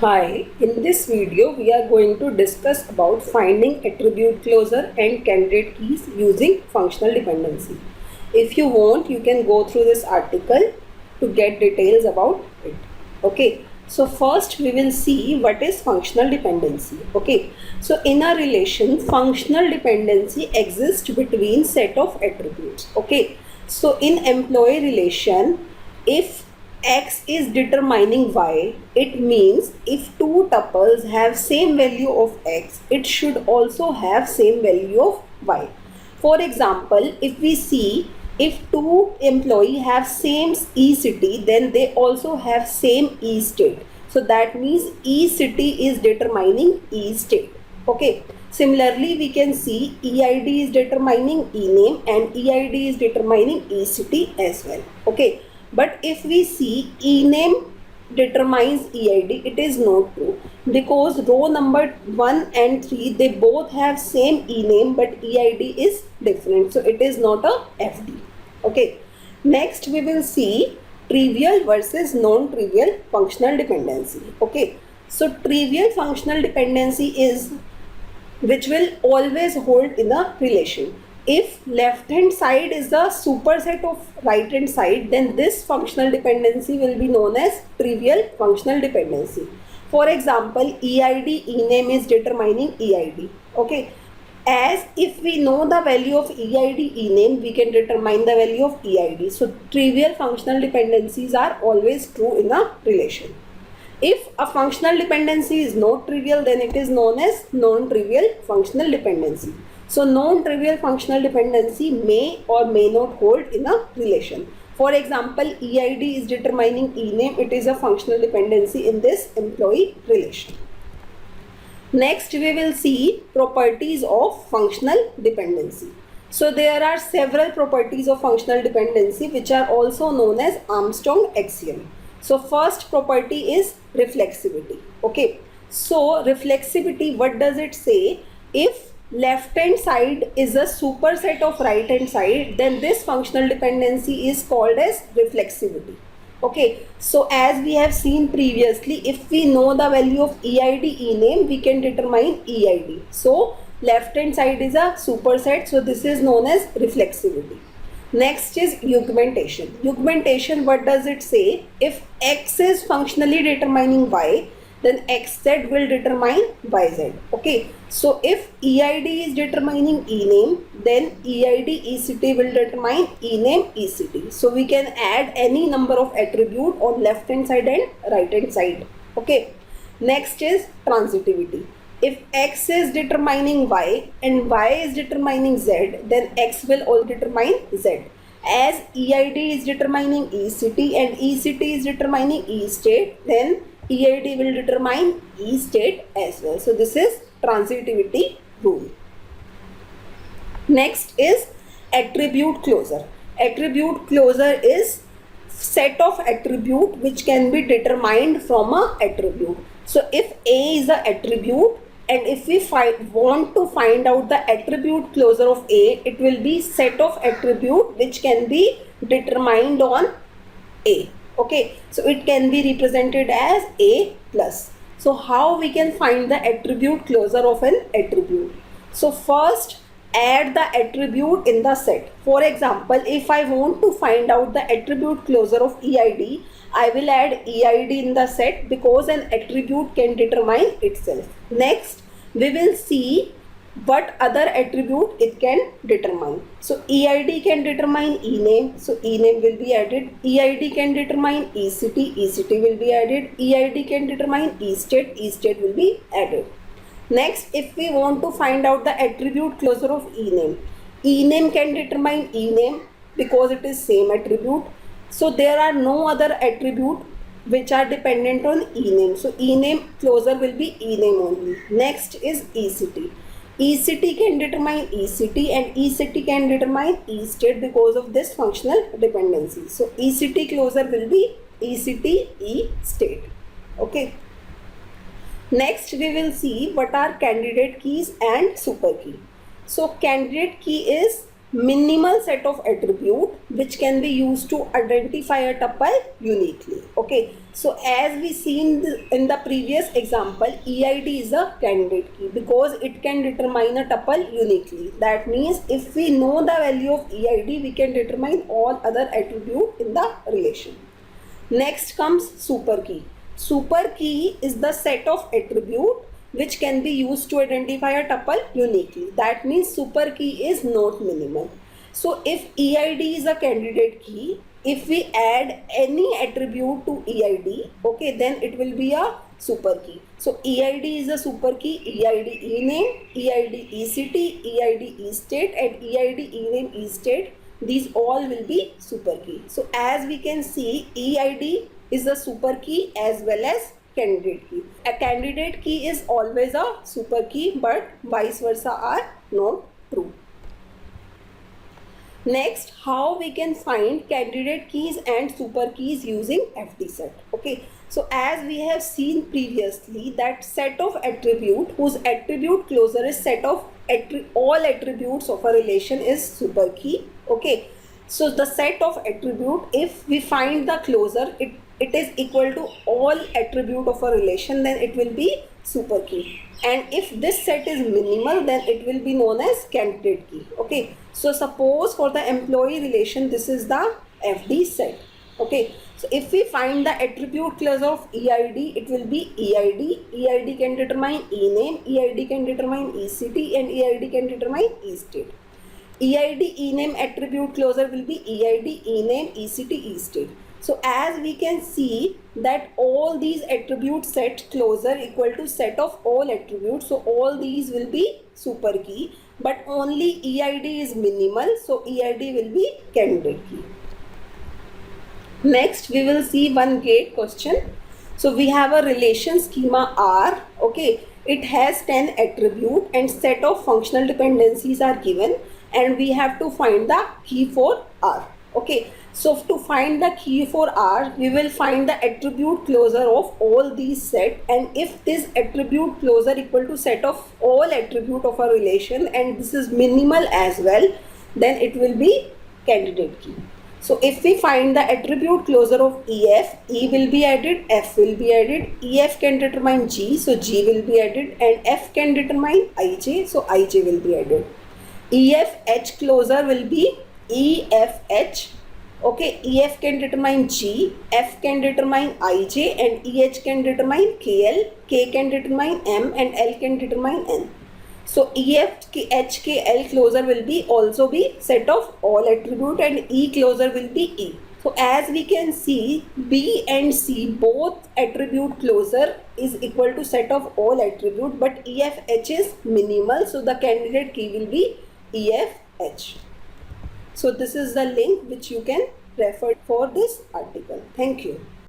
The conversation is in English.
Hi, in this video we are going to discuss about finding attribute closure and candidate keys using functional dependency. If you want, you can go through this article to get details about it. Okay, so first we will see what is functional dependency. Okay, so in a relation, functional dependency exists between set of attributes. Okay, so in employee relation, if X is determining Y, it means if two tuples have same value of X, it should also have same value of Y. For example, if we see if two employee have same E city, then they also have same E state. So that means E city is determining E state. Okay. Similarly, we can see EID is determining E name and EID is determining E city as well. Okay. But if we see E name determines EID, it is not true because row number 1 and 3 they both have same E name but EID is different, so it is not a FD. Okay. Next we will see trivial versus non-trivial functional dependency. Okay. So trivial functional dependency is which will always hold in a relation. If left hand side is the superset of right hand side, then this functional dependency will be known as trivial functional dependency. For example, EID ename is determining EID. Okay, as if we know the value of EID ename, we can determine the value of EID. So trivial functional dependencies are always true in a relation. If a functional dependency is not trivial, then it is known as non-trivial functional dependency. So non-trivial functional dependency may or may not hold in a relation. For example, EID is determining ename. It is a functional dependency in this employee relation. Next, we will see properties of functional dependency. So there are several properties of functional dependency which are also known as Armstrong axiom. So first property is reflexivity. Okay. So reflexivity, what does it say? If left hand side is a superset of right hand side, then this functional dependency is called as reflexivity. Okay. So as we have seen previously, if we know the value of EID ename, we can determine EID. So left hand side is a superset. So this is known as reflexivity. Next is augmentation. Augmentation, what does it say? If X is functionally determining Y, then XZ will determine YZ. Okay. So if EID is determining ename, then EID ECT will determine ename ECT. So we can add any number of attribute on left hand side and right hand side. Okay. Next is transitivity. If X is determining Y and Y is determining Z, then X will also determine Z. As EID is determining ECT and ECT is determining E state, then EID will determine E state as well. So this is transitivity rule. Next is attribute closure. Attribute closure is set of attribute which can be determined from a attribute. So if A is a attribute, and if we want to find out the attribute closure of A, it will be set of attribute which can be determined on A. Okay, so it can be represented as A plus. So how we can find the attribute closure of an attribute? So first add the attribute in the set. For example, if I want to find out the attribute closure of EID, I will add EID in the set because an attribute can determine itself. Next, we will see what other attribute it can determine. So EID can determine ename, so ename will be added. EID can determine ECT, ECT will be added. EID can determine EState, EState will be added. Next, if we want to find out the attribute closure of ename, ename can determine ename because it is same attribute. So there are no other attribute which are dependent on ename. So ename closure will be ename only. Next is ECT. ECT can determine ECT and ECT can determine EState because of this functional dependency. So ECT closure will be ECT EState. Okay. Next we will see what are candidate keys and super key. So candidate key is minimal set of attribute which can be used to identify a tuple uniquely. Okay, so as we seen in the previous example, EID is a candidate key because it can determine a tuple uniquely. That means if we know the value of EID, we can determine all other attribute in the relation. Next comes super key. Super key is the set of attribute which can be used to identify a tuple uniquely. That means super key is not minimal. So if EID is a candidate key, if we add any attribute to EID, okay, then it will be a super key. So EID is a super key. EID ename, EID ECT, EID estate and EID ename estate, these all will be super key. So as we can see, EID is a super key as well as candidate key. A candidate key is always a super key, but vice versa are not true. Next, how we can find candidate keys and super keys using FD set. Okay, so as we have seen previously, that set of attribute whose attribute closure is set of all attributes of a relation is super key. Okay, so the set of attribute, if we find the closure, it is equal to all attribute of a relation, then it will be super key. And if this set is minimal, then it will be known as candidate key. Okay, so suppose for the employee relation, this is the FD set. Okay, so if we find the attribute closure of EID, it will be EID. EID can determine ename, EID can determine ECT and EID can determine estate. EID ename attribute closure will be EID ename ECT estate. So as we can see that all these attribute set closure equal to set of all attributes. So all these will be super key, but only EID is minimal. So EID will be candidate key. Next we will see one gate question. So we have a relation schema R. Okay, it has 10 attribute and set of functional dependencies are given, and we have to find the key for R. Okay, so to find the key for R, we will find the attribute closure of all these set, and if this attribute closure equal to set of all attribute of a relation and this is minimal as well, then it will be candidate key. So if we find the attribute closure of EF, E will be added, F will be added, EF can determine G, so G will be added, and F can determine IJ, so IJ will be added. EF H closure will be EFH. Okay, EF can determine G, F can determine IJ and EH can determine KL, K can determine M and L can determine N. So EF, H, K, L closure will be also be set of all attribute and E closure will be E. So as we can see, B and C both attribute closure is equal to set of all attribute, but EFH is minimal, so the candidate key will be EFH. So this is the link which you can refer for this article. Thank you.